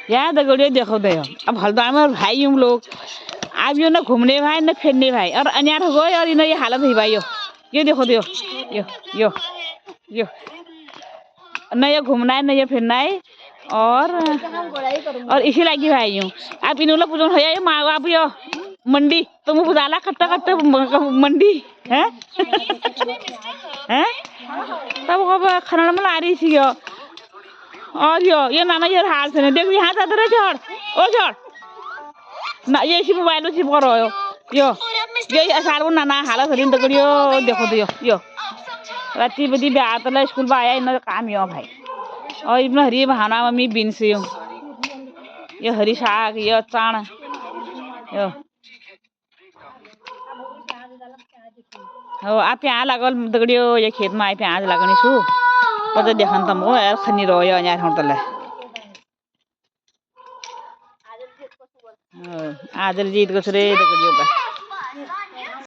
यहाँ दगड़ियों देखो दे अब हल्द्वानी में भाई हम लोग अब यो न घूमने भाई न फिरने भाई और अनियार हो गए और ये हालत हुई भाई ये देखो दे यो न ये घूमना है न ये फिरना है और इसी लगी भाई हूँ आप इन लोग पूछो भैया ये माँ बाप यो मंडी तुम बुझाला कट्टा कट्टा मंडी है हैं तब अब खाना में ला रही थी यो और ये नाना ये हाल से देख यहाँ जाते रहे छोड़ ना ये इसी मोबाइल में चिपक रहा यो ये असार वो नाना हालत हरिन तो करियो देखो तो यो राती बदी ब्याह तो स्कूल में आया इन काम यो भाई और इब्न हरी भावना मम्मी बिन से ये हरी साग ये चाण यो हो आप यहाँ लागल दगड़ियो ये खेत में आए प्याज लगनी छु पता देखन तम ओ यार खनी रो यो यार हम तले आदल जीत को सरे दगड़ियो का